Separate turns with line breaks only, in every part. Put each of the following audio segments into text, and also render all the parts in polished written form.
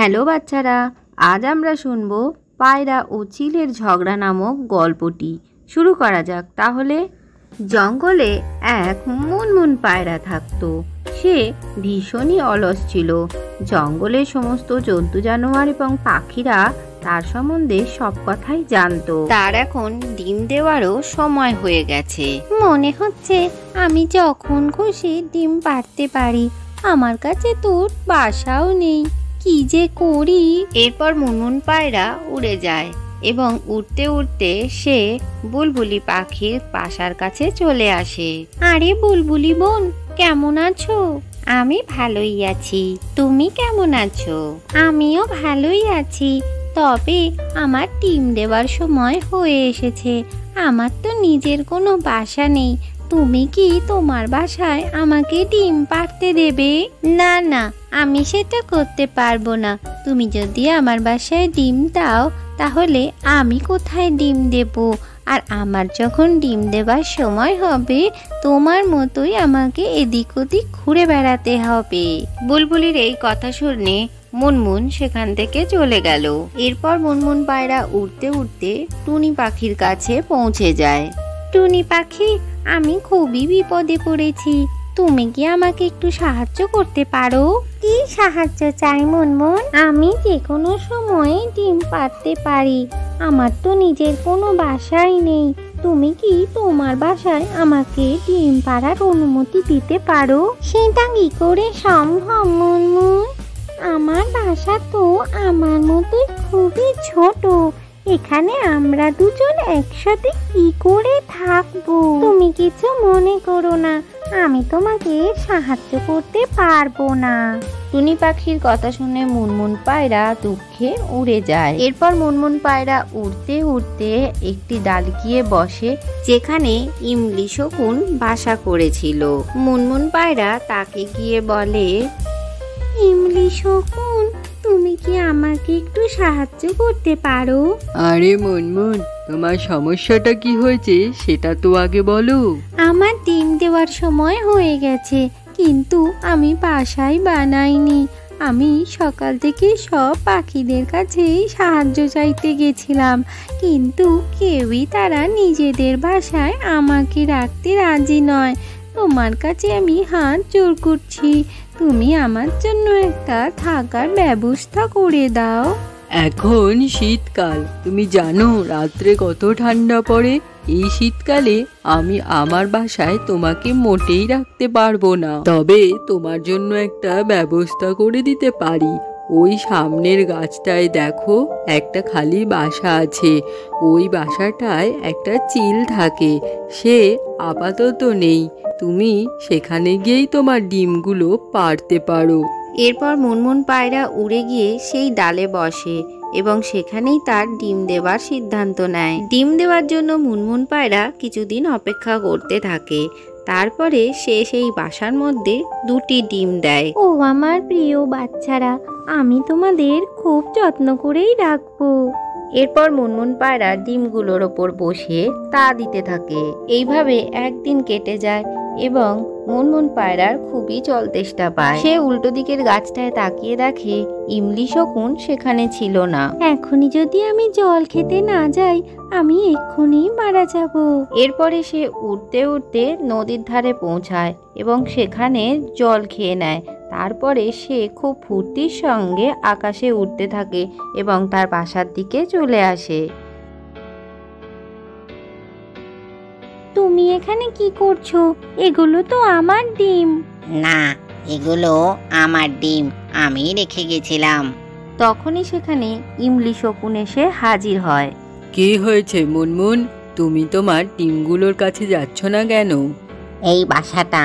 Hello বাচ্চারা, আজ আমরা শুনব পায়রা ও চিলের ঝগড়া নামক গল্পটি। শুরু করা যাক তাহলে। জঙ্গলে এক মুনমুন পায়রা থাকতো। সে ভীষণই অলস ছিল। জঙ্গলের সমস্ত জন্তু জানোয়ার এবং পাখিরা তার সম্বন্ধে সব কথাই জানতো। তার এখন ডিম দেওয়ারও সময় হয়ে গেছে।
মনে হচ্ছে আমি যখন খুশি ডিম পাড়তে পারি। আমার কাছে তো বাসাও নেই, কি যে করি।
এরপর মুনমুন পায়রা উড়ে যায় এবং উড়তে উড়তে সে বুলবুলি পাখির বাসার কাছে চলে আসে।
আরে বুলবুলি বোন, কেমন আছো? আমি ভালোই আছি, তুমি কেমন আছো? আমিও ভালোই আছি, তবে আমার ডিম দেওয়ার সময় হয়ে এসেছে। আমার তো নিজের কোনো বাসা নেই। তুমি কি তোমার বাসায় আমাকে ডিম পাড়তে দেবে? না না, আমি সেটা করতে পারবো না। তুমি যদি আমার বাসায় ডিম দাও তাহলে আমি কোথায় ডিম দেব? আর আমার যখন ডিম দেবার সময় হবে তোমার মতোই আমাকে এদিক ওদিক ঘুরে বেড়াতে হবে।
বুলবুলির এই কথা শুনে মুনমুন সেখান থেকে চলে গেল। এরপর মুনমুন পায়রা উড়তে উড়তে টুনি পাখির কাছে পৌঁছে যায়।
টুনি পাখি, আমি খুবই বিপদে পড়েছি। তুমি কি আমাকে একটু সাহায্য করতে পারো? কি সাহায্য চাই মুনমুন? আমি যে কোনো সময় ডিম পাড়তে পারি। আমার তো নিজের কোনো বাসাই নেই। তুমি কি তোমার বাসায় আমাকে ডিম পাড়ার অনুমতি দিতে পারো? সেটা কি করে সম্ভব মুনমুন? আমার বাসা তো আমার মতোই খুবই ছোট। এখানে আমরা দুজন একসাথে কি করে থাকবো? তুমি কিছু মনে করো না, আমি তোমাকে সাহায্য করতে পারবো না।
টুনি পাখির কথা শুনে মুনমুন পায়রা দুঃখে উড়ে যায়। এরপর মুনমুন পায়রা উড়তে উড়তে একটি ডাল গিয়ে বসে, যেখানে ইমলি শকুন বাসা করেছিল। মুনমুন পায়রা তাকে গিয়ে বলে,
ইমলি শকুন, তুমি কি আমাকে একটু সাহায্য করতে পারো?
আরে মুনমুন, তোমার সমস্যাটা কি হয়েছে সেটা তো আগে বলো।
আমার ডিম দেওয়ার সময় হয়ে গেছে, কিন্তু আমি বাসাই বানাইনি। আমি সকাল থেকে সব পাখিদের কাছেই সাহায্য চাইতে গেছিলাম, কিন্তু কেউই তারা নিজেদের বাসায় আমাকে রাখতে রাজি নয়। তোমার কাছে আমি হাত জোর করছি, তুমি আমার জন্য একটা থাকার ব্যবস্থা করে দাও।
এখন শীতকাল, তুমি জানো রাত্রে কত ঠান্ডা পড়ে। এই শীতকালে আমি আমার বাসায় তোমাকে মোটেই রাখতে পারবো না, তবে তোমার জন্য একটা ব্যবস্থা করে দিতে পারি। ওই সামনের গাছটায় দেখো, একটা খালি বাসা আছে। ওই বাসাটায় একটা চিল থাকে, সে আপাতত নেই। তুমি সেখানে গিয়েই তোমার ডিমগুলো পাড়তে পারো।
এরপর মুনমুন পায়রা উড়ে গিয়ে সেই ডালে বসে এবং সেখানেই তার ডিম দেওয়ার সিদ্ধান্ত নেয়। ডিম দেওয়ার জন্য মুনমুন পায়রা কিছুদিন অপেক্ষা করতে থাকে। তারপরে সে সেই বাসার মধ্যে দুটি ডিম দেয়।
ও আমার প্রিয় বাচ্চারা, আমি তোমাদের খুব যত্ন করেই রাখবো।
এরপর মুনমুন পায়রা ডিমগুলোর ওপর বসে তা দিতে থাকে। এইভাবে একদিন কেটে যায় এবং মুনমুন পায়রার খুবই জল তেষ্টা পায়। সে উল্টো দিকের গাছটায় তাকিয়ে দেখে ইমলি শকুন সেখানে ছিল না।
এখনই যদি আমি জল খেতে না যাই, আমি এক্ষুনি মারা যাব।
এরপরে সে উঠতে উঠতে নদীর ধারে পৌঁছায় এবং সেখানে জল খেয়ে নেয়। তারপরে সে খুব ফুর্তির সঙ্গে আকাশে উঠতে থাকে এবং তার বাসার দিকে চলে আসে।
তুমি এখানে কি করছো? এগুলো তো আমার ডিম।
না, এগুলো আমার ডিম, আমি রেখে গেছিলাম।
তখনই সেখানে ইমলি শকুন এসে হাজির হয়।
কি হয়েছে মুনমুন, তুমি তোমার ডিমগুলোর কাছে যাচ্ছ না কেন?
এই বাসাটা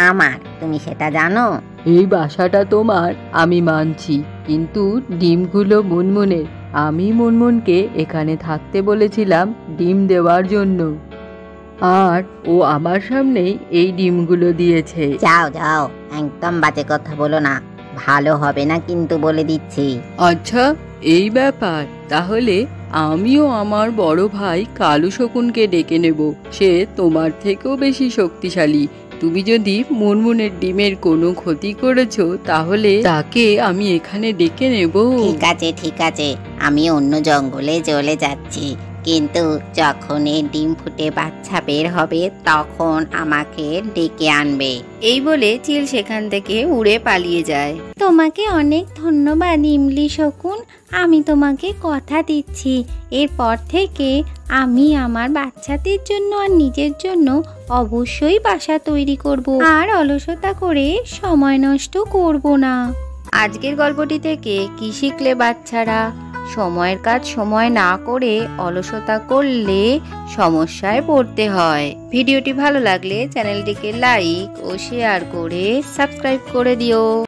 আমার, তুমি সেটা জানো?
এই বাসাটা তোমার আমি মানছি, কিন্তু ডিমগুলো মুনমুনের। আমি মুনমুনকে এখানে থাকতে বলেছিলাম ডিম দেওয়ার জন্য, আর ও আমার সামনেই এই ডিমগুলো দিয়েছে।
যাও যাও, একদম বাজে কথা বলো না, ভালো হবে না কিন্তু বলে দিচ্ছি।
আচ্ছা, এই ব্যাপার, তাহলে আমিও আমার বড় ভাই কালু শকুনকে ডেকে নেব। সে তোমার থেকেও বেশি শক্তিশালী তুমি যদি মুনমুনের ডিমের কোনো ক্ষতি করেছো তাহলে তাকে আমি এখানে ডেকে নেব।
ঠিক আছে, আমি অন্য জঙ্গলে চলে যাচ্ছি, কিন্তু যখন এই ডিম ফুটে বাচ্চা বের হবে তখন আমাকে ডেকে আনবে।
এই বলে চিল সেখান থেকে উড়ে পালিয়ে যায়।
তোমাকে অনেক ধন্যবাদ ইমলি শকুন। আমি তোমাকে কথা দিচ্ছি, এরপর থেকে আমি আমার বাচ্চাদের জন্য আর নিজের জন্য অবশ্যই বাসা তৈরি করব, আর অলসতা করে সময় নষ্ট করব না।
আজকের গল্পটি থেকে কি শিখলে বাচ্চারা? সময়ের কাজ সময় না করে অলসতা করলে সমস্যায় পড়তে হয়। ভিডিওটি ভালো লাগলে চ্যানেলটিকে লাইক ও শেয়ার করে সাবস্ক্রাইব করে দিও।